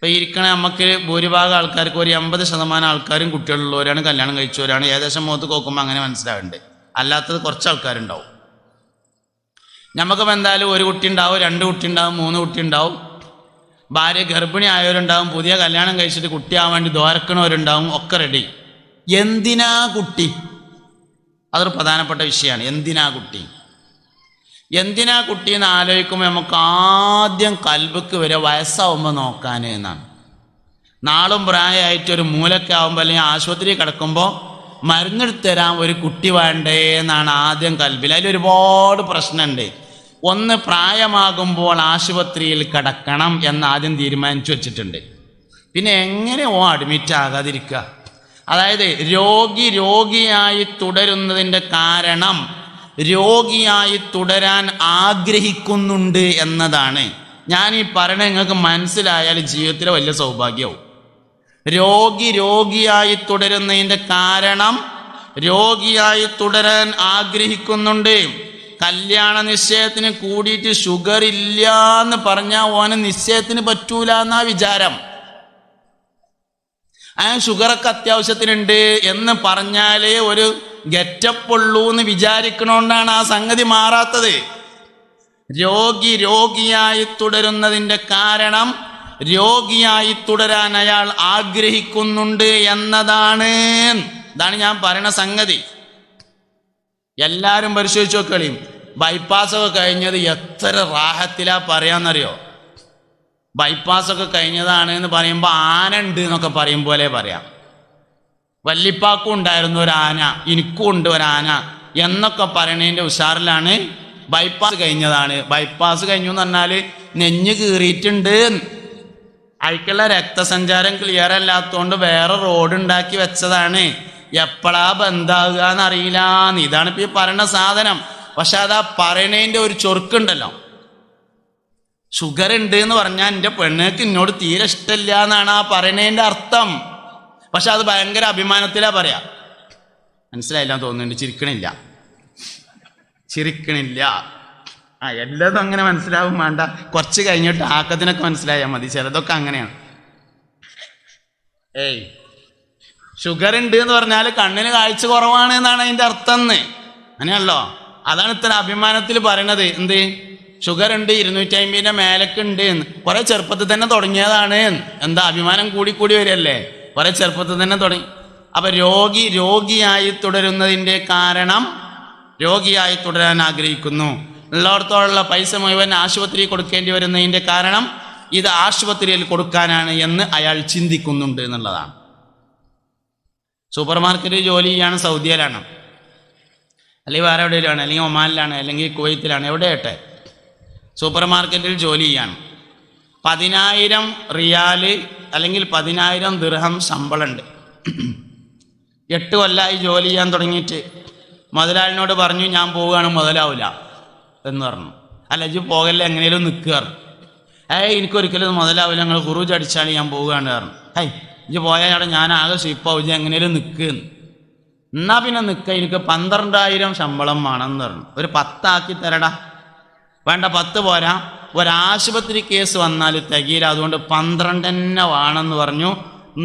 ഇപ്പോൾ ഇരിക്കണ നമുക്ക് ഭൂരിഭാഗം ആൾക്കാർക്ക് ഒരു 80% ആൾക്കാരും കുട്ടികളുള്ളവരാണ്, കല്യാണം കഴിച്ചവരാണ്. ഏകദേശം മുഖത്ത് നോക്കുമ്പോൾ അങ്ങനെ മനസ്സിലാവുന്നുണ്ട്. അല്ലാത്തത് കുറച്ച് ആൾക്കാരുണ്ടാവും. നമുക്കിപ്പോൾ എന്തായാലും ഒരു കുട്ടി ഉണ്ടാവും, 2 കുട്ടി ഉണ്ടാവും, 3 കുട്ടി ഉണ്ടാവും. ഭാര്യ ഗർഭിണി ആയവരുണ്ടാവും, പുതിയ കല്യാണം കഴിച്ചിട്ട് കുട്ടിയാവാൻ വേണ്ടി ദ്വാരക്കണവരുണ്ടാവും. ഒക്കെ റെഡി. എന്തിനാ കുട്ടി? അതൊരു പ്രധാനപ്പെട്ട വിഷയമാണ്. എന്തിനാ കുട്ടി എന്ന് ആലോചിക്കുമ്പോൾ നമുക്ക് ആദ്യം കൽബിക്ക് വരെ വയസ്സാവുമ്പോൾ നോക്കാൻ എന്നാണ്. നാളും പ്രായമായിട്ടൊരു മൂലൊക്കെ ആവുമ്പോൾ അല്ലെങ്കിൽ ആശുപത്രി കിടക്കുമ്പോൾ മരുന്നെടുത്ത് തരാൻ ഒരു കുട്ടി വേണ്ടേ എന്നാണ് ആദ്യം കൽബിൽ. അതിലൊരുപാട് പ്രശ്നമുണ്ട്. ഒന്ന്, പ്രായമാകുമ്പോൾ ആശുപത്രിയിൽ കിടക്കണം എന്ന് ആദ്യം തീരുമാനിച്ചു വച്ചിട്ടുണ്ട്. പിന്നെ എങ്ങനെ അഡ്മിറ്റ് ആകാതിരിക്കുക? അതായത് രോഗിയായി തുടരുന്നതിൻ്റെ കാരണം രോഗിയായി തുടരാൻ ആഗ്രഹിക്കുന്നുണ്ട് എന്നതാണ്. ഞാൻ ഈ പറയണത് നിങ്ങൾക്ക് മനസ്സിലായാൽ ജീവിതത്തിലെ വലിയ സൗഭാഗ്യവും. രോഗിയായി തുടരുന്നതിൻ്റെ കാരണം രോഗിയായി തുടരാൻ ആഗ്രഹിക്കുന്നുണ്ട്. കല്യാണ നിശ്ചയത്തിന് കൂടിയിട്ട് ഷുഗർ ഇല്ല എന്ന് പറഞ്ഞാൽ ഓന് നിശ്ചയത്തിന് പറ്റൂല എന്നാ വിചാരം. ഷുഗറൊക്കെ അത്യാവശ്യത്തിനുണ്ട് എന്ന് പറഞ്ഞാലേ ഒരു ഗെറ്റപ്പ് ഉള്ളൂ എന്ന് വിചാരിക്കണോണ്ടാണ് ആ സംഗതി മാറാത്തത്. രോഗിയായി തുടരുന്നതിൻ്റെ കാരണം രോഗിയായി തുടരാൻ അയാൾ ആഗ്രഹിക്കുന്നുണ്ട് എന്നതാണ്. ഇതാണ് ഞാൻ പറയുന്ന സംഗതി. എല്ലാവരും പരിശോധിച്ച് നോക്കളിയും. ബൈപ്പാസൊക്കെ കഴിഞ്ഞത് എത്ര റാഹത്തിലാ പറയാന്നറിയോ? ബൈപ്പാസൊക്കെ കഴിഞ്ഞതാണ് എന്ന് പറയുമ്പോൾ ആന ഉണ്ട് എന്നൊക്കെ പറയും പോലെ പറയാം. വല്ലിപ്പാക്കും ഉണ്ടായിരുന്നു ഒരു ആന, എനിക്കും ഉണ്ട് ഒരാന എന്നൊക്കെ പറയണതിൻ്റെ ഉഷാറിലാണ് ബൈപ്പാസ് കഴിഞ്ഞതാണ്. ബൈപ്പാസ് കഴിഞ്ഞു എന്ന് പറഞ്ഞാൽ നെഞ്ഞ് കീറിയിട്ടുണ്ട്, അതിക്കുള്ള രക്തസഞ്ചാരം ക്ലിയർ അല്ലാത്തതുകൊണ്ട് വേറെ റോഡ് ഉണ്ടാക്കി വെച്ചതാണ്. എപ്പോഴാ ബന്ധാകുക എന്നറിയില്ല. ഇതാണ് ഇപ്പം ഈ പറയുന്ന സാധനം. പക്ഷെ അതാ പറയണതിൻ്റെ ഒരു ചൊറുക്കുണ്ടല്ലോ. ഷുഗർ ഉണ്ട് എന്ന് പറഞ്ഞാൽ എൻ്റെ പെണ്ണുങ്ങൾക്ക് എന്നോട് തീരെ ഇഷ്ടമില്ല എന്നാണ് ആ പറയണതിൻ്റെ അർത്ഥം. പക്ഷെ അത് ഭയങ്കര അഭിമാനത്തിലാ പറയാ. മനസ്സിലായില്ല തോന്നുന്നുണ്ട്. ചിരിക്കണില്ല. എല്ലാതും അങ്ങനെ മനസ്സിലാവും വേണ്ട. കുറച്ച് കഴിഞ്ഞിട്ട് ആക്കത്തിനൊക്കെ മനസ്സിലായാൽ മതി. ചിലതൊക്കെ അങ്ങനെയാണ്. ഷുഗർ ഉണ്ട് എന്ന് പറഞ്ഞാൽ കണ്ണിന് കാഴ്ച കുറവാണ് എന്നാണ് അതിൻ്റെ അർത്ഥം എന്ന്. അങ്ങനെയല്ലോ. അതാണ് ഇത്ര അഭിമാനത്തിൽ പറയണത്. എന്ത് ഷുഗർ ഉണ്ട്, 250 മേലൊക്കെ ഉണ്ട് എന്ന്. കുറെ ചെറുപ്പത്തിൽ തന്നെ തുടങ്ങിയതാണ്. എന്താ അഭിമാനം കൂടി വരികയല്ലേ? കുറെ ചെറുപ്പത്തിൽ തന്നെ തുടങ്ങി. അപ്പൊ രോഗിയായി തുടരുന്നതിൻ്റെ കാരണം രോഗിയായി തുടരാൻ ആഗ്രഹിക്കുന്നു. ഉള്ളിടത്തോളം പൈസ മുഴുവൻ ആശുപത്രിയിൽ കൊടുക്കേണ്ടി വരുന്നതിൻ്റെ കാരണം ഇത് ആശുപത്രിയിൽ കൊടുക്കാനാണ് എന്ന് അയാൾ ചിന്തിക്കുന്നുണ്ട് എന്നുള്ളതാണ്. സൂപ്പർ മാർക്കറ്റിൽ ജോലി ചെയ്യാണ്, സൗദിയിലാണ്, അല്ലെങ്കിൽ വേറെ എവിടെയാണ്, അല്ലെങ്കിൽ ഒമാനിലാണ്, അല്ലെങ്കിൽ കുവൈത്തിലാണ്, എവിടെയാട്ടെ സൂപ്പർ മാർക്കറ്റിൽ ജോലി ചെയ്യാണ്. 10,000 റിയാല് അല്ലെങ്കിൽ 10,000 ദിർഹം ശമ്പളമുണ്ട്. 8 കൊല്ലമായി ജോലി ചെയ്യാൻ തുടങ്ങിയിട്ട്. മുതലാളിനോട് പറഞ്ഞു ഞാൻ പോവുകയാണ്, മുതലാവില്ല എന്ന് പറഞ്ഞു. അല്ല ഇജ്ജ് പോകല്ലേ, എങ്ങനെയും നിൽക്കുക. എനിക്കൊരിക്കലും മുതലാവില്ല, ഞങ്ങൾ ഖുറൂജ് അടിച്ചാണ് ഞാൻ പോവുകയാണ് പറഞ്ഞു. ഇജ്ജ് പോയാൽ ഞാൻ ആകെ സ്വീപ്പാവും, ഇജ്ജ് എങ്ങനെയും നിൽക്കുന്നു. എന്നാ പിന്നെ നിൽക്കുക, എനിക്ക് 12,000 ശമ്പളം വേണമെന്ന് പറഞ്ഞു. ഒരു 10 ആക്കി തരടാ. വേണ്ട, 10 പോരാ, ഒരാശുപത്രി കേസ് വന്നാൽ തികയില്ല, അതുകൊണ്ട് 12 തന്നെ വേണമെന്ന് പറഞ്ഞു.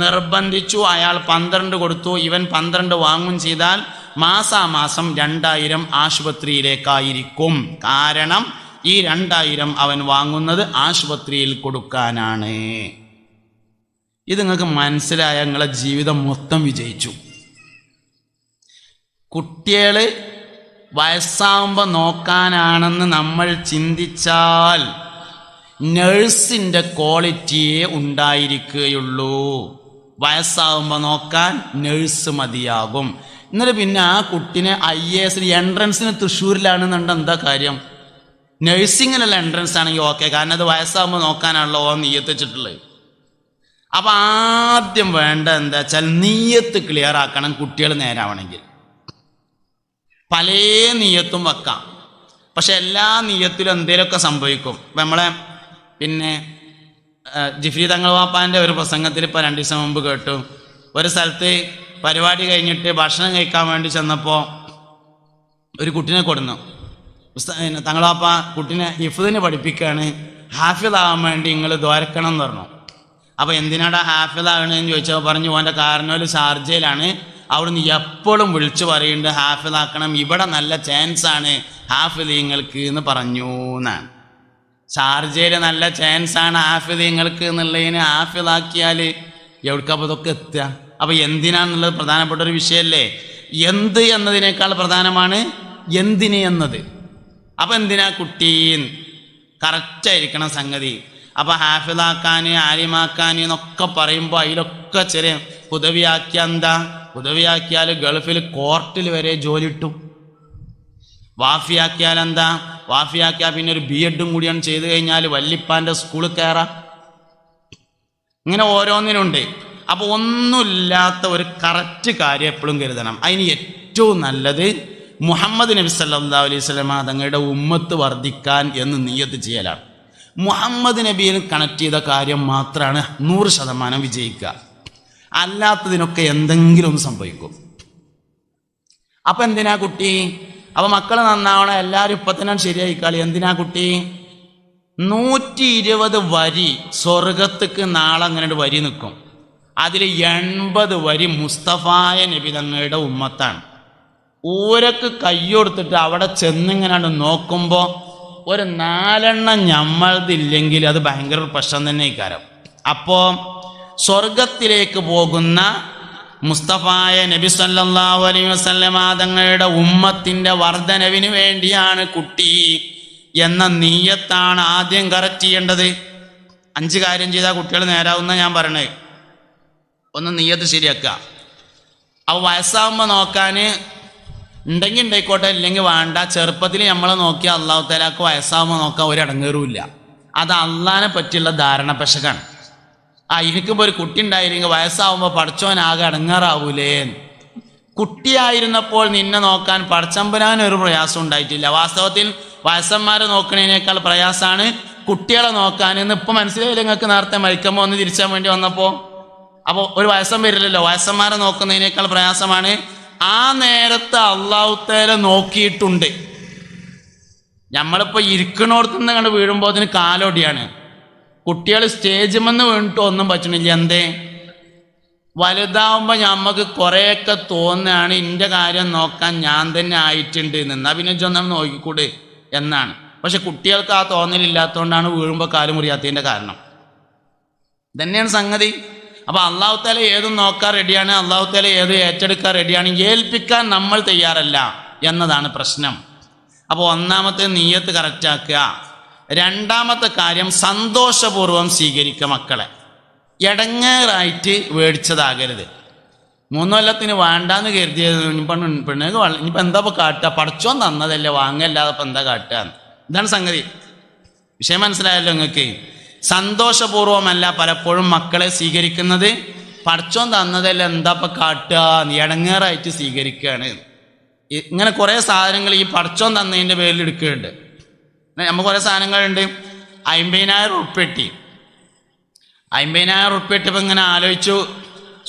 നിർബന്ധിച്ചു. അയാൾ 12 കൊടുത്തു. ഇവൻ 12 വാങ്ങും ചെയ്താൽ മാസാമാസം 2,000 ആശുപത്രിയിലേക്കായിരിക്കും. കാരണം ഈ 2,000 അവൻ വാങ്ങുന്നത് ആശുപത്രിയിൽ കൊടുക്കാനാണ്. ഇത് നിങ്ങൾക്ക് മനസ്സിലായ നിങ്ങളെ ജീവിതം മൊത്തം വിജയിച്ചു. കുട്ടികൾ വയസ്സാവുമ്പോൾ നോക്കാനാണെന്ന് നമ്മൾ ചിന്തിച്ചാൽ നഴ്സിൻ്റെ ക്വാളിറ്റിയേ ഉണ്ടായിരിക്കുകയുള്ളൂ. വയസ്സാവുമ്പോൾ നോക്കാൻ നഴ്സ് മതിയാകും. എന്നിട്ട് പിന്നെ ആ കുട്ടിനെ IAS എൻട്രൻസിന് തൃശ്ശൂരിലാണെന്നുണ്ട് എന്താ കാര്യം? നഴ്സിങ്ങിനുള്ള എൻട്രൻസ് ആണെങ്കിൽ ഓക്കെ, കാരണം അത് വയസ്സാകുമ്പോൾ നോക്കാനാണല്ലോ നീയത്ത് വെച്ചിട്ടുള്ളത്. അപ്പം ആദ്യം വേണ്ട എന്താ വെച്ചാൽ നീയത്ത് ക്ലിയർ ആക്കണം. കുട്ടികൾ നേരാവണമെങ്കിൽ പല നീയത്തും വെക്കാം. പക്ഷെ എല്ലാ നീയത്തിലും എന്തെങ്കിലുമൊക്കെ സംഭവിക്കും. നമ്മളെ പിന്നെ ജിഫ്രി തങ്ങൾ വാപ്പാൻ്റെ ഒരു പ്രസംഗത്തിൽ ഇപ്പോൾ 2 ദിവസം മുമ്പ് കേട്ടു. ഒരു സ്ഥലത്ത് പരിപാടി കഴിഞ്ഞിട്ട് ഭക്ഷണം കഴിക്കാൻ വേണ്ടി ചെന്നപ്പോൾ ഒരു കുട്ടീനെ കൊടുന്നു. തങ്ങൾ വാപ്പ കുട്ടീനെ ഹിഫ്ദിന് പഠിപ്പിക്കുകയാണ്, ഹാഫിദാവാൻ വേണ്ടി നിങ്ങൾ ദ്വാരക്കണം എന്ന് പറഞ്ഞു. അപ്പോൾ എന്തിനാടാ ഹാഫിളാകണമെന്ന് ചോദിച്ചപ്പോൾ പറഞ്ഞു ഓൻ്റെ കാരണവര് ഷാർജയിലാണ്, അവിടുന്ന് എപ്പോഴും വിളിച്ചു പറയുന്നുണ്ട് ഹാഫിളാക്കണം, ഇവിടെ നല്ല ചാൻസാണ് ഹാഫിളീങ്ങൾക്ക് എന്ന് പറഞ്ഞു എന്നാണ്. ഷാർജയിൽ നല്ല ചാൻസാണ് ഹാഫിളീങ്ങൾക്ക് എന്നുള്ളതിന് ഹാഫിളാക്കിയാൽ എവിടേക്കപ്പോൾ ഇതൊക്കെ എത്തുക? അപ്പോൾ എന്തിനാന്നുള്ളത് പ്രധാനപ്പെട്ട ഒരു വിഷയമല്ലേ. എന്ത് എന്നതിനേക്കാൾ പ്രധാനമാണ് എന്തിന് എന്നത്. അപ്പം എന്തിനാ കുട്ടീന്ന് കറക്റ്റായിരിക്കണം സംഗതി. അപ്പോൾ ഹാഫിളാക്കാൻ ആലിമാക്കാൻ എന്നൊക്കെ പറയുമ്പോൾ അതിലൊക്കെ ചെറിയ ഹുദവിയാക്കിയാൽ എന്താ? ഹുദവിയാക്കിയാൽ ഗൾഫിൽ കോർട്ടിൽ വരെ ജോലി കിട്ടും. വാഫിയാക്കിയാൽ എന്താ? വാഫിയാക്കിയാൽ പിന്നെ ഒരു BEd കൂടിയാണ് ചെയ്ത് കഴിഞ്ഞാൽ വല്ലിപ്പാൻ്റെ സ്കൂളിൽ കയറാം. ഇങ്ങനെ ഓരോന്നിനുണ്ട്. അപ്പോൾ ഒന്നുമില്ലാത്ത ഒരു കറക്റ്റ് കാര്യം എപ്പോഴും കരുതണം. അതിന് ഏറ്റവും നല്ലത് മുഹമ്മദ് നബി സല്ലല്ലാഹു അലൈഹി വസല്ലമ തങ്ങളുടെ ഉമ്മത്ത് വർദ്ധിക്കാൻ എന്ന് നിയ്യത്ത് ചെയ്യലാണ്. മുഹമ്മദ് നബിയിൽ കണക്ട് ചെയ്ത കാര്യം മാത്രമാണ് 100% വിജയിക്കുക. അല്ലാത്തതിനൊക്കെ എന്തെങ്കിലും ഒന്ന് സംഭവിക്കും. അപ്പം എന്തിനാ കുട്ടി? അപ്പം മക്കൾ നന്നാവണം, എല്ലാവരും ഇപ്പം തന്നെ ശരിയായിക്കാളി. എന്തിനാ കുട്ടി? 120 വരി സ്വർഗത്തേക്ക് നാളെ അങ്ങനെ വരി നിൽക്കും. അതിൽ 80 വരി മുസ്തഫായ നബി തങ്ങളുടെ ഉമ്മത്താണ്. ഊരക്ക് കയ്യൊടുത്തിട്ട് അവിടെ ചെന്നിങ്ങനെ നോക്കുമ്പോൾ ഒരു 4 ഞമ്മളതില്ലെങ്കിൽ അത് ഭയങ്കര പ്രശ്നം തന്നെ ഇക്കാരം. അപ്പോൾ സ്വർഗത്തിലേക്ക് പോകുന്ന മുസ്തഫായ നബി സല്ലല്ലാഹു അലൈഹി വസല്ലമ തങ്ങളുടെ ഉമ്മത്തിൻ്റെ വർധനവിന് വേണ്ടിയാണ് കുട്ടി എന്ന നിയ്യത്താണ് ആദ്യം കറക്റ്റ് ചെയ്യേണ്ടത്. 5 കാര്യം ചെയ്താൽ കുട്ടികൾ നേരാവുന്ന ഞാൻ പറയണേ. ഒന്ന് നിയ്യത്ത് ശരിയാക്കുക. അപ്പോൾ വയസ്സാകുമ്പോൾ നോക്കാൻ ഉണ്ടെങ്കിൽ ഉണ്ടായിക്കോട്ടെ, ഇല്ലെങ്കിൽ വേണ്ട. ചെറുപ്പത്തിൽ നമ്മളെ നോക്കിയാൽ അള്ളാഹു തആലക്ക് വയസ്സാകുമ്പോൾ നോക്കാൻ ഒരു ഇടങ്ങേറുമില്ല. അത് അള്ളാഹിനെ പറ്റിയുള്ള ധാരണ പെശകാണ്. എനിക്കിപ്പോൾ ഒരു കുട്ടി ഉണ്ടായില്ലെങ്കിൽ വയസ്സാവുമ്പോൾ പടച്ചോനാകെ ഇടങ്ങേറാവൂലേ. കുട്ടിയായിരുന്നപ്പോൾ നിന്നെ നോക്കാൻ പടച്ചമ്പരാൻ ഒരു പ്രയാസം ഉണ്ടായിട്ടില്ല. വാസ്തവത്തിൽ വയസ്സന്മാരെ നോക്കുന്നതിനേക്കാൾ പ്രയാസമാണ് കുട്ടികളെ നോക്കാൻ എന്ന് ഇപ്പം മനസ്സിലായില്ല നിങ്ങൾക്ക്. നേരത്തെ മരിക്കുമ്പോൾ ഒന്ന് തിരിച്ചാൻ വേണ്ടി വന്നപ്പോൾ അപ്പോൾ ഒരു വയസ്സം വരില്ലല്ലോ. വയസ്സന്മാരെ നോക്കുന്നതിനേക്കാൾ പ്രയാസമാണ്. ആ നേരത്തെ അള്ളാഹു തആല നോക്കിയിട്ടുണ്ട്. നമ്മളിപ്പോൾ ഇരിക്കണോടത്തുനിന്ന് കണ്ട് വീഴുമ്പോൾ അതിന് കാലോടിയാണ്. കുട്ടികൾ സ്റ്റേജിൽ നിന്ന് വീണിട്ട് ഒന്നും പറ്റണില്ല. എന്തേ? വലുതാവുമ്പോൾ നമുക്ക് കുറേയൊക്കെ തോന്നുകയാണ് എൻ്റെ കാര്യം നോക്കാൻ ഞാൻ തന്നെ ആയിട്ടുണ്ട് എന്നാൽ പിന്നെ ഇതൊന്നും നോക്കിക്കൂടെ എന്നാണ്. പക്ഷെ കുട്ടികൾക്ക് ആ തോന്നലില്ലാത്തതുകൊണ്ടാണ് വീഴുമ്പോൾ കാല് മുറിയാത്തതിൻ്റെ കാരണം. തന്നെയാണ് സംഗതി. അപ്പോൾ അള്ളാഹു തആല ഏതും നോക്കാൻ റെഡിയാണ്, അള്ളാഹു തആല ഏത് ഏറ്റെടുക്കാൻ റെഡിയാണ്. ഏൽപ്പിക്കാൻ നമ്മൾ തയ്യാറല്ല എന്നതാണ് പ്രശ്നം. അപ്പോൾ ഒന്നാമത്തെ നിയ്യത്ത് കറക്റ്റാക്കുക. രണ്ടാമത്തെ കാര്യം സന്തോഷപൂർവ്വം സ്വീകരിക്കുക മക്കളെ. ഇടങ്ങേറായിട്ട് മേടിച്ചതാകരുത്. 3 കൊല്ലത്തിന് വേണ്ടാന്ന് കരുതിയത് പെണ്ണുങ്ങൾക്ക് ഇനിയിപ്പോൾ എന്താ ഇപ്പോൾ കാട്ടുക? പടച്ചോൻ തന്നതല്ലേ, വാങ്ങല്ലാതെ ഇപ്പം എന്താ കാട്ടുക? ഇതാണ് സംഗതി. വിഷയം മനസ്സിലായല്ലോ നിങ്ങൾക്ക്? സന്തോഷപൂർവമല്ല പലപ്പോഴും മക്കളെ സ്വീകരിക്കുന്നത്. പടച്ചോൻ തന്നതല്ല എന്താ ഇപ്പം കാട്ടുക? ഇടങ്ങേറായിട്ട് സ്വീകരിക്കുകയാണ്. ഇങ്ങനെ കുറേ സാധനങ്ങൾ ഈ പടച്ചോൻ തന്നതിൻ്റെ പേരിൽ എടുക്കുന്നുണ്ട്. നമുക്ക് കുറേ സാധനങ്ങളുണ്ട്. 50,000 ഉറുപ്പ്യ കിട്ടി. 50,000 ഉറുപ്പ്യ കിട്ടിയപ്പോൾ ഇങ്ങനെ ആലോചിച്ചു,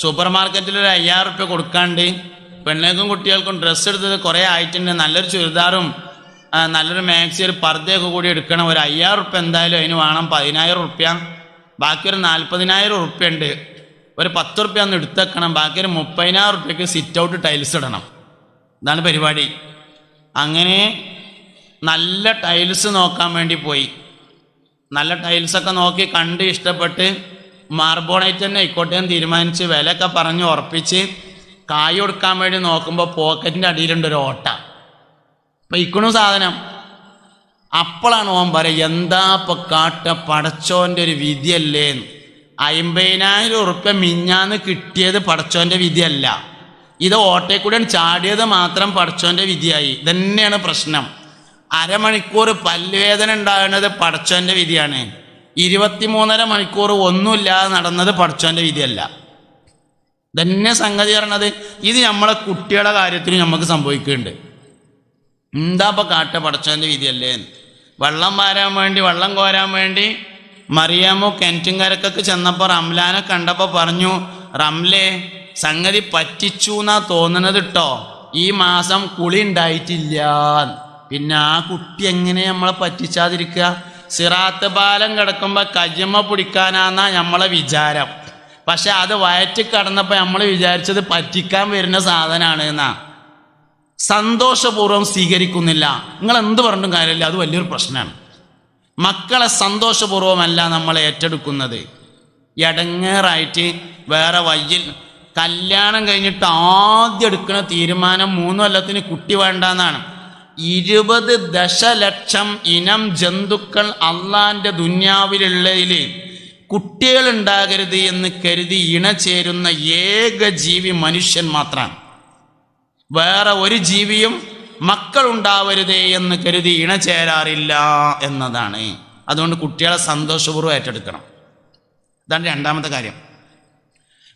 സൂപ്പർ മാർക്കറ്റിൽ ഒരു 5,000 ഉറുപ്പ്യ കൊടുക്കാണ്ട് പെണ്ണുങ്ങൾക്കും കുട്ടികൾക്കും ഡ്രസ്സ് എടുത്തത് കുറേ ആയിട്ടുണ്ട്. നല്ലൊരു ചുരിദാറും നല്ലൊരു മാക്സി ഒരു പർദ്ദയൊക്കെ കൂടി എടുക്കണം. ഒരു 5,000 ഉറുപ്പ്യ എന്തായാലും അതിന് വേണം. 10,000 ഉറുപ്പ്യ. ബാക്കി ഒരു 40,000 ഉറുപ്പ്യ ഉണ്ട്. ഒരു 10 ഉറുപ്പ്യ ഒന്ന് എടുത്തേക്കണം. ബാക്കി ഒരു 30,000 ഉറുപ്പ്യക്ക് സിറ്റ് ഔട്ട് ടൈൽസ് ഇടണം. ഇതാണ് പരിപാടി. അങ്ങനെ നല്ല ടൈൽസ് നോക്കാൻ വേണ്ടി പോയി. നല്ല ടൈൽസൊക്കെ നോക്കി കണ്ട് ഇഷ്ടപ്പെട്ട് മാർബോണൈറ്റ് തന്നെ ആയിക്കോട്ടെ എന്ന് തീരുമാനിച്ച് വിലയൊക്കെ പറഞ്ഞ് ഉറപ്പിച്ച് കായ് കൊടുക്കാൻ വേണ്ടി നോക്കുമ്പോൾ പോക്കറ്റിൻ്റെ അടിയിലുണ്ട് ഒരു ഓട്ട. അപ്പം ഇക്കണു സാധനം. അപ്പോഴാണ് ഓൻ പറയുക, എന്താ ഇപ്പം കാട്ട, പടച്ചോൻ്റെ ഒരു വിധിയല്ലേ. 50,000 ഉറുപ്പ്യ മിഞ്ഞാന്ന് കിട്ടിയത് പടച്ചോൻ്റെ വിധിയല്ല. ഇത് ഓട്ടയിൽ കൂടെ ചാടിയത് മാത്രം പടച്ചോൻ്റെ വിധിയായി. ഇതന്നെയാണ് പ്രശ്നം. അരമണിക്കൂർ പല്ലുവേദന ഉണ്ടാകുന്നത് പടച്ചോൻ്റെ വിധിയാണ്. 23.5 മണിക്കൂർ ഒന്നുമില്ലാതെ നടന്നത് പടച്ചോൻ്റെ വിധിയല്ല. തന്നെ സംഗതി പറയണത്. ഇത് നമ്മളെ കുട്ടികളുടെ കാര്യത്തിൽ നമുക്ക് സംഭവിക്കുന്നുണ്ട്. എന്താ ഇപ്പം കാട്ട, പടച്ചോൻ്റെ വിധിയല്ലേ. വെള്ളം വാരാൻ വേണ്ടി, വെള്ളം കോരാൻ വേണ്ടി മറിയാമോ കിണറ്റുംകരക്കൊക്കെ ചെന്നപ്പോൾ റംലാനെ കണ്ടപ്പോൾ പറഞ്ഞു, റംലേ സംഗതി പറ്റിച്ചു എന്നാ തോന്നണത് കേട്ടോ, ഈ മാസം കുളി ഉണ്ടായിട്ടില്ല. പിന്നെ ആ കുട്ടി എങ്ങനെ നമ്മളെ പറ്റിച്ചാതിരിക്കുക? സിറാത്ത് പാലം കിടക്കുമ്പോൾ കയ്യമ്മ പിടിക്കാനാന്നാ നമ്മളെ വിചാരം. പക്ഷെ അത് വയറ്റിൽ കടന്നപ്പോൾ നമ്മൾ വിചാരിച്ചത് പറ്റിക്കാൻ വരുന്ന സാധനമാണ് എന്നാ. സന്തോഷപൂർവ്വം സ്വീകരിക്കുന്നില്ല. നിങ്ങൾ എന്ത് പറഞ്ഞിട്ടും കാര്യമില്ല, അത് വലിയൊരു പ്രശ്നമാണ്. മക്കളെ സന്തോഷപൂർവ്വമല്ല നമ്മൾ ഏറ്റെടുക്കുന്നത്. എടങ്ങേറായിട്ട് വേറെ വയ്യിൽ കല്യാണം കഴിഞ്ഞിട്ട് ആദ്യം എടുക്കുന്ന തീരുമാനം 3 കൊല്ലത്തിന് കുട്ടി വേണ്ടെന്നാണ്. 20 ദശലക്ഷം ഇനം ജന്തുക്കൾ അള്ളാന്റെ ദുന്യാവിലുള്ളതിൽ കുട്ടികൾ ഉണ്ടാകരുത് എന്ന് കരുതി ഇണചേരുന്ന ഏക ജീവി മനുഷ്യൻ മാത്രമാണ്. വേറെ ഒരു ജീവിയും മക്കളുണ്ടാവരുതേ എന്ന് കരുതി ഇണചേരാറില്ല എന്നതാണ്. അതുകൊണ്ട് കുട്ടികളെ സന്തോഷപൂർവ്വം ഏറ്റെടുക്കണം. ഇതാണ് രണ്ടാമത്തെ കാര്യം.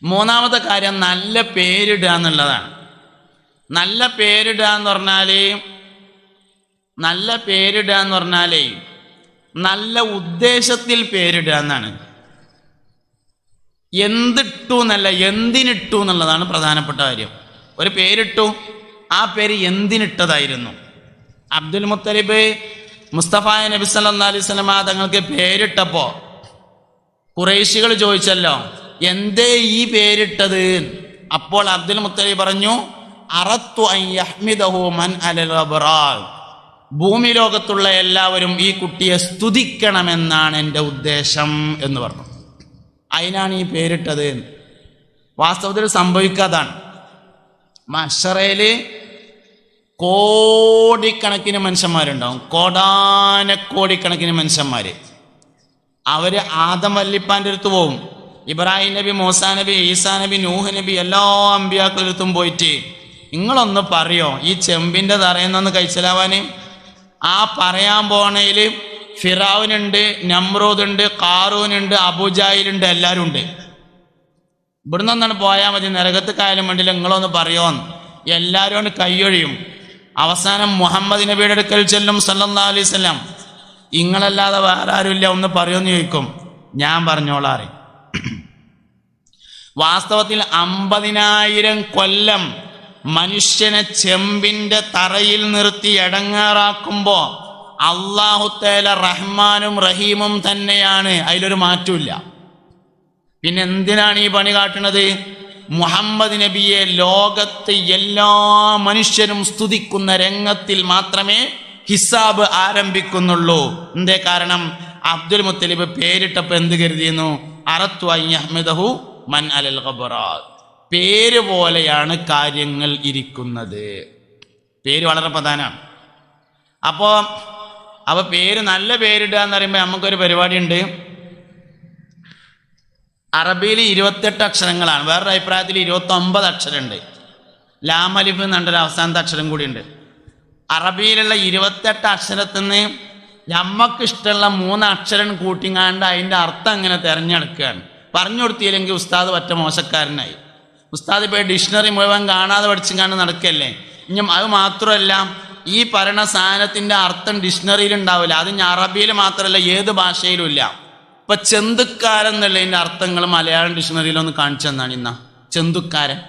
മൂന്നാമത്തെ കാര്യം നല്ല പേരിടുക എന്നുള്ളതാണ്. നല്ല പേരിടുക എന്ന് പറഞ്ഞാലേ നല്ല ഉദ്ദേശത്തിൽ പേരിടുക എന്നാണ്. എന്തിട്ടു എന്നല്ല, എന്തിനിട്ടു എന്നുള്ളതാണ് പ്രധാനപ്പെട്ട കാര്യം. ഒരു പേരിട്ടു, ആ പേര് എന്തിനിട്ടതായിരുന്നു? അബ്ദുൽ മുത്തലിബ് മുസ്തഫ നബി സല്ലല്ലാഹു അലൈഹി വസല്ലം തങ്ങൾക്ക് പേരിട്ടപ്പോൾ ഖുറൈശികൾ ചോദിച്ചല്ലോ, എന്തേ ഈ പേരിട്ടത്? അപ്പോൾ അബ്ദുൽ മുത്തലിബ് പറഞ്ഞു, അറത്തു അൻ യഹ്മിദഹു മൻ അലൽ അബ്റാർ, ഭൂമി ലോകത്തുള്ള എല്ലാവരും ഈ കുട്ടിയെ സ്തുതിക്കണമെന്നാണ് എൻ്റെ ഉദ്ദേശം എന്ന് പറഞ്ഞു. അതിനാണ് ഈ പേരിട്ടത്. വാസ്തവത്തിൽ സംഭവിക്കാതാണ്. മഹ്ശറയിൽ കോടിക്കണക്കിന് മനുഷ്യന്മാരുണ്ടാവും, കോടാനക്കോടിക്കണക്കിന് മനുഷ്യന്മാർ. അവർ ആദം വല്ലിപ്പാൻ്റെ അടുത്ത് പോവും, ഇബ്രാഹിം നബി, മൂസാ നബി, ഈസാ നബി, നൂഹ് നബി, എല്ലാ അമ്പിയാക്കളടുത്തും പോയിട്ട് നിങ്ങളൊന്ന് പറയോ ഈ ചെമ്പിൻ്റെ തറയുന്നൊന്ന് കഴിച്ചലാവാൻ? ആ പറയാൻ പോണയിൽ ഫിറഔനുണ്ട്, നമ്രൂദുണ്ട്, ഖാറൂനുണ്ട്, അബൂജാഹിലുണ്ട്, എല്ലാവരും ഉണ്ട്. ഇവിടുന്ന് ഒന്നാണ് പോയാൽ മതി, നരകത്ത് കായാലും വേണ്ടില്ല, നിങ്ങളൊന്ന് പറയുമോന്ന്. എല്ലാവരും കൊണ്ട് കൈയൊഴിയും. അവസാനം മുഹമ്മദ് നബിയുടെ അടുക്കൽ ചെല്ലും സല്ലല്ലാഹു അലൈഹി വസല്ലം. ഇങ്ങളല്ലാതെ വേറെ ആരുമില്ല, ഒന്ന് പറയുമെന്ന് ചോദിക്കും. ഞാൻ പറഞ്ഞോളാറ്. വാസ്തവത്തിൽ 50,000 കൊല്ലം മനുഷ്യനെ ചെമ്പിൻ്റെ തറയിൽ നിർത്തി എടങ്ങാറാക്കുമ്പോ അല്ലാഹു തആല റഹ്മാനും റഹീമും തന്നെയാണ്, അതിലൊരു മാറ്റമില്ല. പിന്നെ എന്തിനാണ് ഈ പണി കാട്ടുന്നത്? മുഹമ്മദ് നബിയെ ലോകത്ത് എല്ലാ മനുഷ്യരും സ്തുതിക്കുന്ന രംഗത്തിൽ മാത്രമേ ഹിസാബ് ആരംഭിക്കുന്നുള്ളൂ. എന്തേ കാരണം? അബ്ദുൽ മുത്തലിബ് പേരിട്ടപ്പോൾ എന്ത് കരുതിയിരുന്നു? അറത്തു അൻ യഹ്മിദഹു മൻ അലൽ ഖബറാ. പേര് പോലെയാണ് കാര്യങ്ങൾ ഇരിക്കുന്നത്. പേര് വളരെ പ്രധാനമാണ്. അപ്പോൾ പേര് നല്ല പേരിടുക എന്ന് പറയുമ്പോൾ നമുക്കൊരു പരിപാടിയുണ്ട്. അറബിയിൽ 28 അക്ഷരങ്ങളാണ്. വേറൊരു അഭിപ്രായത്തിൽ 29 അക്ഷരമുണ്ട്. ലാം അലിഫ് എന്നുണ്ടൊരു അവസാനത്തെ അക്ഷരം കൂടിയുണ്ട്. അറബിയിലുള്ള 28 അക്ഷരത്തിൽ നിന്ന് നമുക്കിഷ്ടമുള്ള 3 അക്ഷരം കൂട്ടിങ്ങാണ്ട് അതിൻ്റെ അർത്ഥം അങ്ങനെ തിരഞ്ഞെടുക്കുകയാണ്. പറഞ്ഞു കൊടുത്തില്ലെങ്കിൽ ഉസ്താദ് പറ്റ മോശക്കാരനായി. ഉസ്താദ് ഇപ്പോൾ ഡിക്ഷണറി മുഴുവൻ കാണാതെ പഠിച്ചിങ്ങാണ്ട് നടക്കല്ലേ. ഇനി അത് മാത്രമല്ല, ഈ പറയുന്ന സാധനത്തിൻ്റെ അർത്ഥം ഡിക്ഷണറിയിൽ ഉണ്ടാവില്ല. അത് ഞാൻ അറബിയിൽ മാത്രമല്ല ഏത് ഭാഷയിലും ഇല്ല. ഇപ്പം ചെന്തുക്കാരൻ എന്നുള്ളതിൻ്റെ അർത്ഥങ്ങൾ മലയാളം ഡിക്ഷണറിയിലൊന്ന് കാണിച്ചു തന്നാണ്. ഇന്ന ചെന്തുക്കാരൻ.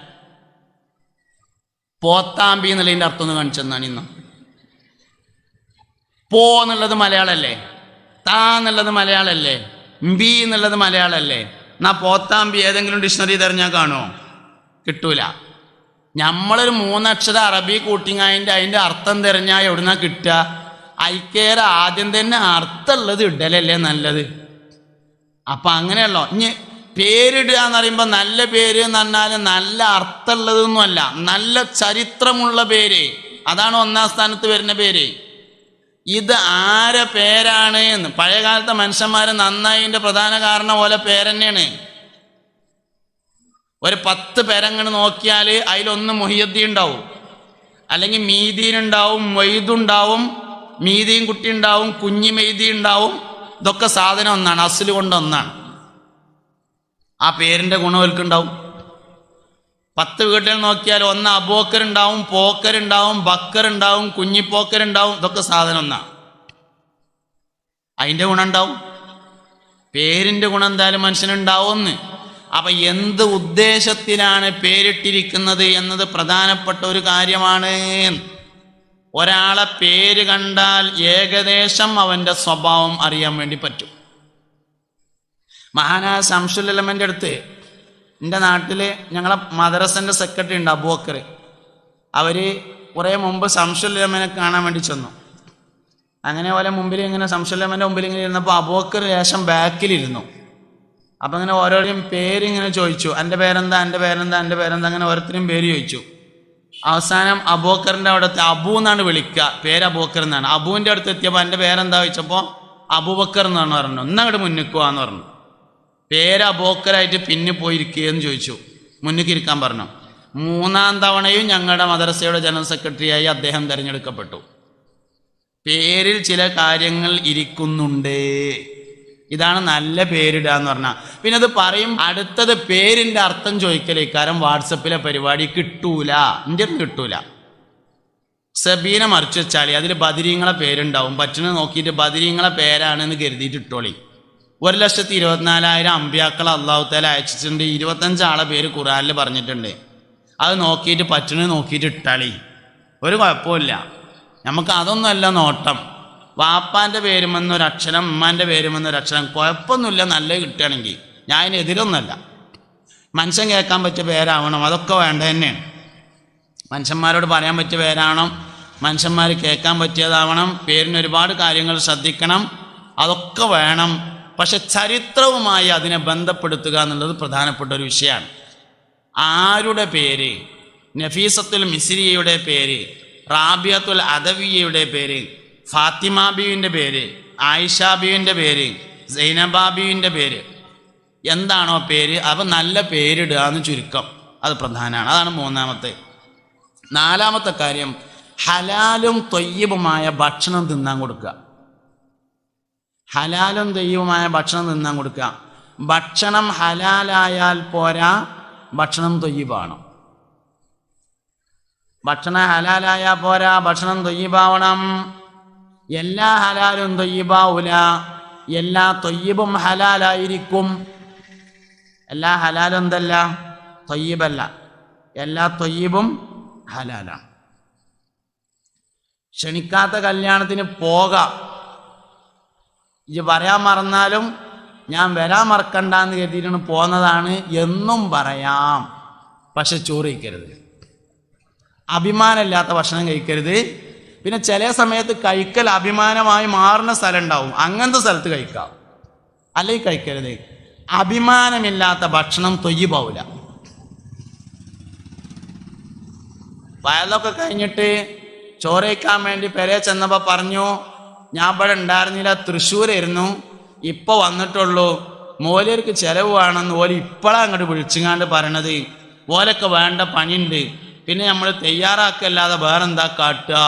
പോത്താമ്പി എന്നുള്ളതിൻ്റെ അർത്ഥം ഒന്ന് കാണിച്ചു തന്നാണ്. ഇന്ന പോ എന്നുള്ളത് മലയാളമല്ലേ, താ എന്നുള്ളത് മലയാളമല്ലേ, ബി എന്നുള്ളത് മലയാളമല്ലേ. എന്നാ പോത്താമ്പി ഏതെങ്കിലും ഡിക്ഷണറി തിരഞ്ഞാൽ കാണുമോ? കിട്ടൂല. നമ്മളൊരു 3 അക്ഷരം അറബി കൂട്ടിങ്ങായതിൻ്റെ അതിൻ്റെ അർത്ഥം തിരഞ്ഞാൽ എവിടുന്നാ കിട്ടുക? ഐക്കേറെ ആദ്യം തന്നെ അർത്ഥമുള്ളത് ഇടലല്ലേ നല്ലത്. അപ്പം അങ്ങനെയല്ലോ. ഇനി പേരിടുക എന്ന് പറയുമ്പോൾ നല്ല പേര് എന്ന് പറഞ്ഞാൽ നല്ല അർത്ഥമുള്ളതൊന്നുമല്ല, നല്ല ചരിത്രമുള്ള പേര്. അതാണ് 1-ാം സ്ഥാനത്ത് വരുന്ന പേര്. ഇത് ആരെ പേരാണ് എന്ന് പഴയകാലത്തെ മനുഷ്യന്മാർ നന്നായതിൻ്റെ പ്രധാന കാരണം പോലെ പേരെന്നെയാണ്. ഒരു 10 പേരങ്ങനെ നോക്കിയാൽ അതിലൊന്ന് മുഹിയുദ്ദീൻ ഉണ്ടാവും, അല്ലെങ്കിൽ മീദീൻ ഉണ്ടാവും, മൊയ്തുണ്ടാവും, മീദീൻ കുട്ടി ഉണ്ടാവും, കുഞ്ഞി മെയ്തി ഉണ്ടാവും. ഇതൊക്കെ സാധനം ഒന്നാണ്, അസ്ല് കൊണ്ട് ഒന്നാണ്. ആ പേരിൻ്റെ ഗുണം അവർക്കുണ്ടാവും. 10 വീട്ടിൽ നോക്കിയാൽ ഒന്ന് അബൂക്കറുണ്ടാവും, പോക്കറുണ്ടാവും, ബക്കറുണ്ടാവും, കുഞ്ഞിപ്പോക്കറുണ്ടാവും. ഇതൊക്കെ സാധനം ഒന്നാണ്. അതിൻ്റെ ഗുണം ഉണ്ടാവും. പേരിൻ്റെ ഗുണം എന്തായാലും മനുഷ്യനുണ്ടാവുമെന്ന്. അപ്പം എന്ത് ഉദ്ദേശത്തിലാണ് പേരിട്ടിരിക്കുന്നത് എന്നത് പ്രധാനപ്പെട്ട ഒരു കാര്യമാണ്. ഒരാളെ പേര് കണ്ടാൽ ഏകദേശം അവൻ്റെ സ്വഭാവം അറിയാൻ വേണ്ടി പറ്റും. മഹാനായ ശംസുൽ ഉലമൻ്റെ അടുത്ത് എൻ്റെ നാട്ടിൽ ഞങ്ങളെ മദ്രസൻ്റെ സെക്രട്ടറി ഉണ്ട് അബൂബക്കർ. അവർ കുറേ മുമ്പ് ശംസുൽ ഉലമനെ കാണാൻ വേണ്ടി ചെന്നു. അങ്ങനെ പോലെ മുമ്പിൽ ഇങ്ങനെ ശംസുൽ ഉലമൻ്റെ മുമ്പിൽ ഇങ്ങനെ ഇരുന്നപ്പോൾ അബൂബക്കർ ലേശം ബാക്കിലിരുന്നു. അപ്പം ഇങ്ങനെ ഓരോരുത്തരും പേരിങ്ങനെ ചോദിച്ചു, എൻ്റെ പേരെന്താ, എൻ്റെ പേരെന്താ, എൻ്റെ പേരെന്താ, അങ്ങനെ ഓരോരുത്തരും പേര് ചോദിച്ചു. അവസാനം അബൂബക്കറിൻ്റെ അവിടുത്തെ അബൂ എന്നാണ് വിളിക്കുക, പേര് അബൂബക്കർ എന്നാണ്. അബൂവിൻ്റെ അടുത്ത് എത്തിയപ്പോൾ എൻ്റെ പേരെന്താ ചോദിച്ചപ്പോൾ അബൂബക്കർ എന്നാണ് പറഞ്ഞു. ഇന്നങ്ങോട്ട് മുന്നിക്കുവാന്ന് പറഞ്ഞു. പേര് അബൂബക്കറായിട്ട് പിന്നെ പോയിരിക്കുകയെന്ന് ചോദിച്ചു. മുന്നിക്ക് ഇരിക്കാൻ പറഞ്ഞു. 3-ാം തവണയും ഞങ്ങളുടെ മദ്രസയുടെ ജനറൽ സെക്രട്ടറിയായി അദ്ദേഹം തിരഞ്ഞെടുക്കപ്പെട്ടു. പേരിൽ ചില കാര്യങ്ങൾ ഇരിക്കുന്നുണ്ട്. ഇതാണ് നല്ല പേരിടുക എന്ന് പറഞ്ഞാൽ. പിന്നെ അത് പറയും. അടുത്തത് പേരിൻ്റെ അർത്ഥം ചോദിക്കലേക്കാരം വാട്സപ്പിലെ പരിപാടി കിട്ടൂല, എൻ്റെ കിട്ടൂല. സബീന മറിച്ച് വെച്ചാൽ അതിൽ ബദരീങ്ങളെ പേരുണ്ടാവും. പറ്റുന്നത് നോക്കിയിട്ട് ബദരീങ്ങളെ പേരാണെന്ന് കരുതിയിട്ട് ഇട്ടോളി. 1,24,000 അമ്പിയാക്കളെ അള്ളാഹു തആല അയച്ചിട്ടുണ്ട്. 25 ആളെ പേര് ഖുർആനിൽ പറഞ്ഞിട്ടുണ്ട്. അത് നോക്കിയിട്ട് പറ്റുന്നത് നോക്കിയിട്ട് ഇട്ടാളി, ഒരു കുഴപ്പമില്ല. നമുക്ക് അതൊന്നുമല്ല നോട്ടം. വാപ്പാൻ്റെ പേരുമെന്നൊരക്ഷരം, ഉമ്മാൻ്റെ പേരുമെന്നൊരക്ഷരം, കുഴപ്പമൊന്നുമില്ല. നല്ല കിട്ടുകയാണെങ്കിൽ ഞാൻ അതിനെതിരൊന്നുമല്ല. മനുഷ്യൻ കേൾക്കാൻ പറ്റിയ പേരാവണം, അതൊക്കെ വേണ്ട തന്നെയാണ്. മനുഷ്യന്മാരോട് പറയാൻ പറ്റിയ പേരാവണം, മനുഷ്യന്മാർ കേൾക്കാൻ പറ്റിയതാവണം. പേരിന് ഒരുപാട് കാര്യങ്ങൾ ശ്രദ്ധിക്കണം, അതൊക്കെ വേണം. പക്ഷെ ചരിത്രവുമായി അതിനെ ബന്ധപ്പെടുത്തുക എന്നുള്ളത് പ്രധാനപ്പെട്ട ഒരു വിഷയമാണ്. ആരുടെ പേര്? നഫീസത്തുൽ മിസ്രിയയുടെ പേര്, റാബിയത്തുൽ അദവിയയുടെ പേര്, ഫാത്തിമ ബീവിൻ്റെ പേര്, ആയിഷ ബീവിൻ്റെ പേര്, സൈനബ ബീവിൻ്റെ പേര്, എന്താണോ പേര് അപ്പം നല്ല പേരിടുക എന്ന് ചുരുക്കം. അത് പ്രധാനമാണ്. അതാണ് 3-ാമത്തെ. 4-ാമത്തെ കാര്യം ഹലാലും ത്വയ്യിബുമായ ഭക്ഷണം തിന്നാൻ കൊടുക്കുക. ഹലാലും ത്വയ്യിബുമായ ഭക്ഷണം തിന്നാൻ കൊടുക്കുക. ഭക്ഷണം ഹലാലായാൽ പോരാ, ഭക്ഷണം ത്വയ്യിബാണ്. ഭക്ഷണം ഹലാലായാൽ പോരാ, ഭക്ഷണം ത്വയ്യിബാവണം. എല്ലാ ഹലാലും ത്വയ്യിബാവൂല, എല്ലാ ത്വയ്യിബും ഹലാലായിരിക്കും. എല്ലാ ഹലാലും എന്തല്ല? ത്വയ്യിബല്ല. എല്ലാ ത്വയ്യിബും ഹലാലാണ്. ക്ഷണിക്കാത്ത കല്യാണത്തിന് പോകാം. ഇത് പറയാൻ മറന്നാലും ഞാൻ വരാൻ മറക്കണ്ടെന്ന് കരുതിയിട്ടാണ് പോന്നതാണ് എന്നും പറയാം. പക്ഷെ ചോറ് കഴിക്കരുത്, അഭിമാനമില്ലാത്ത ഭക്ഷണം കഴിക്കരുത്. പിന്നെ ചില സമയത്ത് കഴിക്കൽ അഭിമാനമായി മാറുന്ന സ്ഥലം ഉണ്ടാവും, അങ്ങനത്തെ സ്ഥലത്ത് കഴിക്കാം, അല്ലെങ്കിൽ കഴിക്കരുത്. അഭിമാനമില്ലാത്ത ഭക്ഷണം ത്വയ്യിബാവൂല. വയലൊക്കെ കഴിഞ്ഞിട്ട് ചോറ് കഴിക്കാൻ വേണ്ടി പെരേ ചെന്നപ്പോൾ പറഞ്ഞു, ഞാൻ ഇവിടെ ഉണ്ടായിരുന്നില്ല, തൃശ്ശൂരായിരുന്നു, ഇപ്പോൾ വന്നിട്ടുള്ളൂ, മോലിയർക്ക് ചിലവ് വേണമെന്ന് ഓല് ഇപ്പോഴാണ് അങ്ങോട്ട് വിളിച്ചുങ്ങാണ്ട് പറയണത്. ഓലൊക്കെ വേണ്ട പണിയുണ്ട്, പിന്നെ നമ്മൾ തയ്യാറാക്കല്ലാതെ വേറെന്താ കാട്ടുക.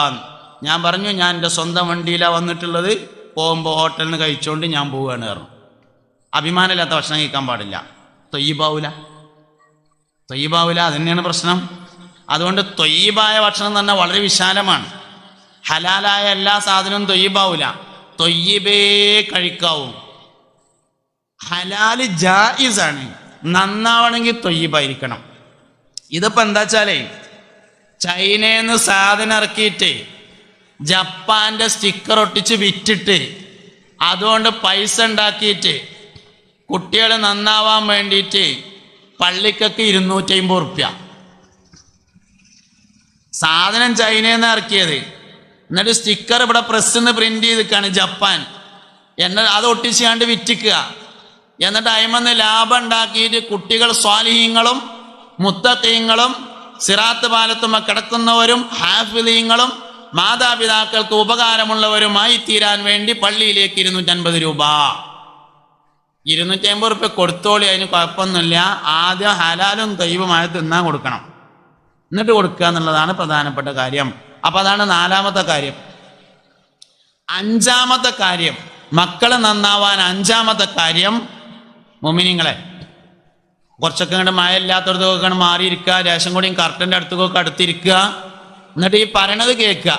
ഞാൻ പറഞ്ഞു, ഞാൻ എൻ്റെ സ്വന്തം വണ്ടിയിലാണ് വന്നിട്ടുള്ളത്, പോകുമ്പോൾ ഹോട്ടലിൽ നിന്ന് കഴിച്ചുകൊണ്ട് ഞാൻ പോവുകയാണ് പറഞ്ഞു. അഭിമാനമില്ലാത്ത ഭക്ഷണം കഴിക്കാൻ പാടില്ല. ത്വയ്യിബാവൂല, ത്വയ്യിബാവൂല. അത് തന്നെയാണ് പ്രശ്നം. അതുകൊണ്ട് ത്വയ്യിബായ ഭക്ഷണം തന്നെ വളരെ വിശാലമാണ്. ഹലാലായ എല്ലാ സാധനവും ത്വയ്യിബാവൂല, ത്വയ്യിബേ കഴിക്കാവൂ. ഹലാല് ജായിസാണ്, നന്നാവണമെങ്കിൽ ത്വയ്യിബായിരിക്കണം. ഇതിപ്പോൾ എന്താ വെച്ചാലേ, ചൈനയിൽ നിന്ന് സാധനം ഇറക്കിയിട്ട് ജപ്പാൻ്റെ സ്റ്റിക്കർ ഒട്ടിച്ച് വിറ്റിട്ട് അതുകൊണ്ട് പൈസ ഉണ്ടാക്കിയിട്ട് കുട്ടികൾ നന്നാവാൻ വേണ്ടിയിട്ട് പള്ളിക്കൊക്കെ 250 റുപ്യ. സാധനം ചൈനയിൽ നിന്ന് ഇറക്കിയത്, എന്നിട്ട് സ്റ്റിക്കർ ഇവിടെ പ്രസ്സിൽ നിന്ന് പ്രിന്റ് ചെയ്തിക്കാണ് ജപ്പാൻ. എന്നിട്ട് അത് ഒട്ടിച്ചാണ്ട് വിറ്റിക്കുക. എന്നിട്ട് അയിമന്ന് ലാഭം ഉണ്ടാക്കിയിട്ട് കുട്ടികൾ സ്വാലിഹീങ്ങളും മുത്തഖീങ്ങളും സിറാത്ത് പാലത്തുമ്മ കിടക്കുന്നവരും ഹാഫിളീങ്ങളും മാതാപിതാക്കൾക്ക് ഉപകാരമുള്ളവരുമായി തീരാൻ വേണ്ടി പള്ളിയിലേക്ക് 250 രൂപ. 250 റുപ്യ കൊടുത്തോളി, അതിന് കുഴപ്പമൊന്നുമില്ല. ആദ്യം ഹലാലും ത്വയ്യിബുമായി തിന്നാൻ കൊടുക്കണം, എന്നിട്ട് കൊടുക്കുക എന്നുള്ളതാണ് പ്രധാനപ്പെട്ട കാര്യം. അപ്പം അതാണ് 4-ാമത്തെ കാര്യം. 5-ാമത്തെ കാര്യം, മക്കളെ നന്നാവാൻ 5-ാമത്തെ കാര്യം, മുഅ്മിനീങ്ങളെ കുറച്ചൊക്കെ ഇങ്ങോട്ട് മഴ ഇല്ലാത്തടത്തൊക്കെ മാറിയിരിക്കുക, ലേശം കൂടിയും കർട്ടൻ്റെ അടുത്തൊക്കെ അടുത്തിരിക്കുക, എന്നിട്ട് ഈ പറയണത് കേൾക്കുക.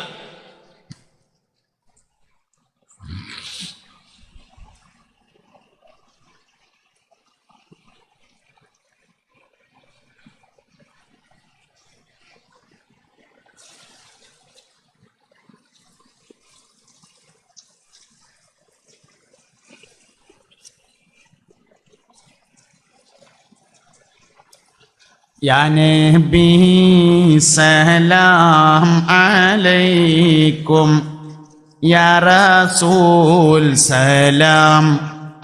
യാ നബി സലാം അലൈക്കും, യാ റസൂൽ സലാം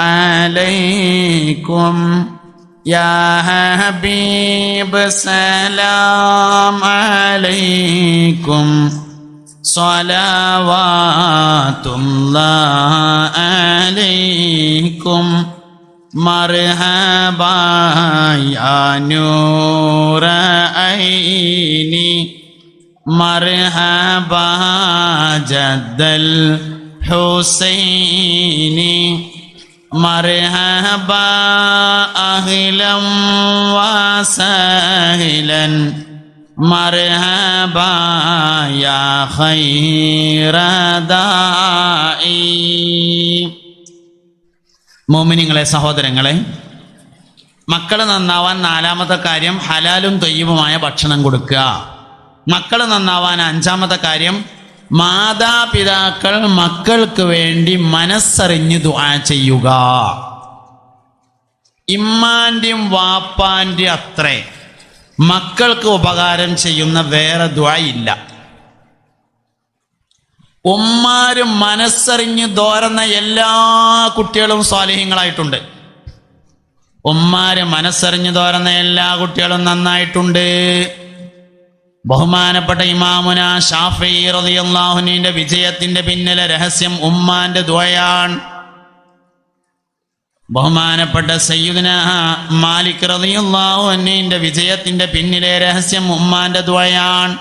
അലൈക്കും, യാ ഹബീബ് സലാം അലൈക്കും, സ്വലവാതുല്ലാഹി അലൈക്കും, മർഹബാ യാ നൂറ ഐനി, മർഹബാ ജദ്ദൽ ഹുസൈനി, മർഹബാ അഹ്ലൻ വസഹ്ലൻ, മർഹബാ യാ ഖൈറ ദാഇ. മോമിനിങ്ങളെ, സഹോദരങ്ങളെ, മക്കൾ നന്നാവാൻ നാലാമത്തെ കാര്യം ഹലാലും തൊയ്യബുമായ ഭക്ഷണം കൊടുക്കുക. മക്കൾ നന്നാവാൻ അഞ്ചാമത്തെ കാര്യം മാതാപിതാക്കൾ മക്കൾക്ക് വേണ്ടി മനസ്സറിഞ്ഞ് ദുആ ചെയ്യുക. ഇമ്മാന്റെയും വാപ്പാന്റെയും അത്രേ മക്കൾക്ക് ഉപകാരം ചെയ്യുന്ന വേറെ ദുആ ഇല്ല. ഉമ്മാരും മനസ്സറിഞ്ഞ് ദോരുന്ന എല്ലാ കുട്ടികളും സ്വാലിഹീങ്ങളായിട്ടുണ്ട്. ഉമ്മാര് മനസ്സറിഞ്ഞ് ദോരുന്ന എല്ലാ കുട്ടികളും നന്നായിട്ടുണ്ട്. ബഹുമാനപ്പെട്ട ഇമാമുന ഷാഫിഈ റളിയല്ലാഹു അൻഹുവിന്റെ വിജയത്തിന്റെ പിന്നിലെ രഹസ്യം ഉമ്മാന്റെ ദുആയാണ്. ബഹുമാനപ്പെട്ട സയ്യിദുനാ മാലിക് റളിയല്ലാഹു അൻഹുവിന്റെ വിജയത്തിന്റെ പിന്നിലെ രഹസ്യം ഉമ്മാന്റെ ദുആയാണ്.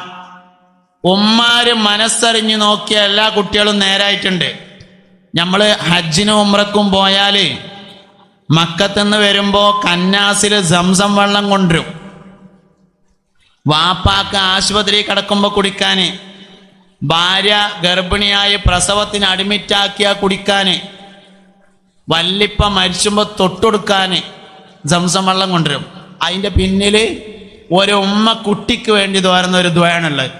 ഉമ്മാര് മനസ്സറിഞ്ഞു നോക്കിയ എല്ലാ കുട്ടികളും നേരായിട്ടുണ്ട്. നമ്മള് ഹജ്ജിനും ഉംറക്കും പോയാല് മക്കത്തുനിന്ന് വരുമ്പോ കന്നാസിൽ സംസം വെള്ളം കൊണ്ടുവരും. വാപ്പാക്ക് ആശുപത്രി കിടക്കുമ്പോ കുടിക്കാന്, ഭാര്യ ഗർഭിണിയായി പ്രസവത്തിന് അഡ്മിറ്റാക്കിയ കുടിക്കാന്, വല്ലിപ്പ മരിച്ചുമ്പോ തൊട്ടുകൊടുക്കാന് സംസം വെള്ളം കൊണ്ടുവരും. അതിന്റെ പിന്നില് ഒരു ഉമ്മ കുട്ടിക്ക് വേണ്ടി ദോരുന്ന ഒരു ദുആയാണുള്ളത്.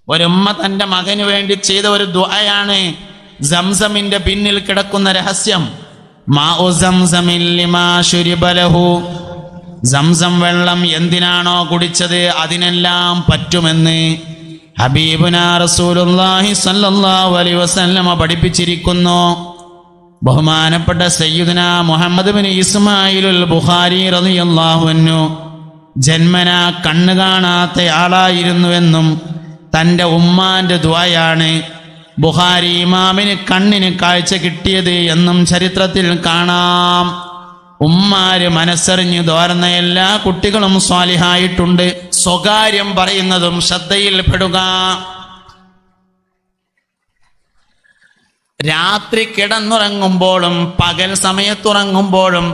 ഒരുമ്മ തൻ്റെ മകന് വേണ്ടി ചെയ്ത ഒരു ദുആയാണ് സംസമിന്റെ പിന്നിൽ കിടക്കുന്ന രഹസ്യം. മാഉ സംസമിൻ ലിമാ ശുരിബ ലഹു, സംസം വെള്ളം എന്തിനാണോ കുടിച്ചത് അതിനെല്ലാം പറ്റുമെന്ന് ഹബീബുനാ റസൂലുള്ളാഹി സ്വല്ലല്ലാഹു അലൈഹി വസല്ലമ പഠിപ്പിച്ചിരിക്കുന്നു. ബഹുമാനപ്പെട്ട സയ്യിദുനാ മുഹമ്മദ് ബിൻ ഇസ്മായിലുൽ ബുഖാരി റളിയല്ലാഹു അൻഹു ജന്മനാ കണ്ണ് കാണാത്ത ആളായിരുന്നുവെന്നും തൻ്റെ ഉമ്മാന്റെ ദുആയാണ് ബുഖാരി ഇമാമിന് കണ്ണിന് കാഴ്ച കിട്ടിയത് എന്നും ചരിത്രത്തിൽ കാണാം. ഉമ്മാര് മനസ്സറിഞ്ഞ് ദോരുന്ന എല്ലാ കുട്ടികളും സ്വാലിഹായിട്ടുണ്ട്. സ്വകാര്യം പറയുന്നതും ശ്രദ്ധയിൽപ്പെടുക. രാത്രി കിടന്നുറങ്ങുമ്പോഴും പകൽ സമയത്തുറങ്ങുമ്പോഴും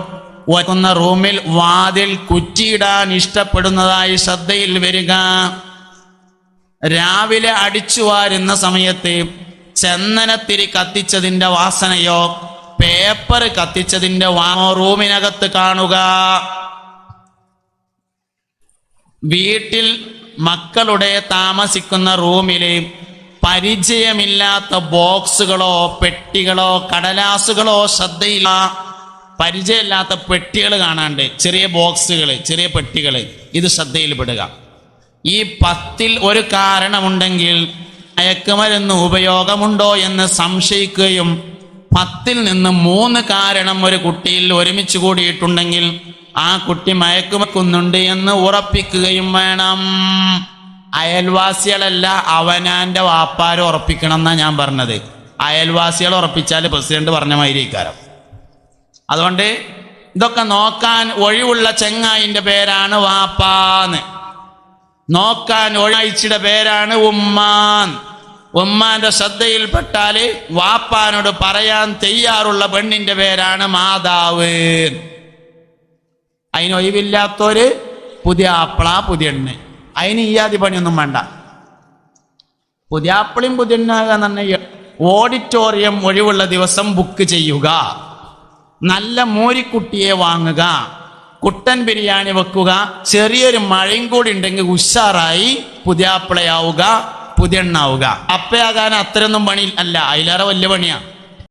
ഒന്ന റൂമിൽ വാതിൽ കുറ്റിയിടാൻ ഇഷ്ടപ്പെടുന്നതായി ശ്രദ്ധയിൽ വരിക. രാവിലെ അടിച്ചു വാരുന്ന സമയത്ത് ചന്ദനത്തിരി കത്തിച്ചതിൻ്റെ വാസനയോ പേപ്പർ കത്തിച്ചതിൻ്റെ റൂമിനകത്ത് കാണുക. വീട്ടിൽ മക്കളുടെ താമസിക്കുന്ന റൂമില് പരിചയമില്ലാത്ത ബോക്സുകളോ പെട്ടികളോ കടലാസുകളോ ശ്രദ്ധയില്ല. പരിചയമില്ലാത്ത പെട്ടികൾ കാണാണ്ട്, ചെറിയ ബോക്സുകൾ, ചെറിയ പെട്ടികൾ, ഇത് ശ്രദ്ധയിൽപ്പെടുക. ഈ 10ൽ ഒരു കാരണമുണ്ടെങ്കിൽ മയക്കുമരുന്ന് ഉപയോഗമുണ്ടോ എന്ന് സംശയിക്കുകയും 10ൽ നിന്ന് 3 കാരണം ഒരു കുട്ടിയിൽ ഒരുമിച്ച് കൂടിയിട്ടുണ്ടെങ്കിൽ ആ കുട്ടി മയക്കുമരുന്നുണ്ട് എന്ന് ഉറപ്പിക്കുകയും വേണം. അയൽവാസികളല്ല, അവനാന്റെ വാപ്പാര് ഉറപ്പിക്കണം എന്നാ ഞാൻ പറഞ്ഞത്. അയൽവാസികൾ ഉറപ്പിച്ചാൽ പ്രസിഡന്റ് പറഞ്ഞ മാതിരിക്കാരം. അതുകൊണ്ട് ഇതൊക്കെ നോക്കാൻ ഒഴിവുള്ള ചെങ്ങായിന്റെ പേരാണ് വാപ്പാന്ന്, നോക്കാൻ ഒഴിച്ചിയുടെ പേരാണ് ഉമ്മാൻ. ഉമ്മാന്റെ ശ്രദ്ധയിൽപ്പെട്ടാല് വാപ്പാനോട് പറയാൻ തയ്യാറുള്ള പെണ്ണിന്റെ പേരാണ് മാതാവ്. അതിനൊഴിവില്ലാത്തൊരു പുതിയ ആപ്പിള പുതിയെണ്ണ്, അതിന് ഈ ആദ്യ പണിയൊന്നും വേണ്ട. പുതിയ ആപ്പിളും പുതിയെണ്ണാകാന്ന് പറഞ്ഞാൽ ഓഡിറ്റോറിയം ഒഴിവുള്ള ദിവസം ബുക്ക് ചെയ്യുക, നല്ല മോരിക്കുട്ടിയെ വാങ്ങുക, കുട്ടൻ ബിരിയാണി വെക്കുക, ചെറിയൊരു മഴയും കൂടി ഉണ്ടെങ്കിൽ ഉഷാറായി പുതിയാപ്പിളയാവുക, പുതിയെണ്ണാവുക. അപ്പയാകാൻ അത്രയൊന്നും പണി അല്ല, അതിലേറെ വലിയ പണിയാ.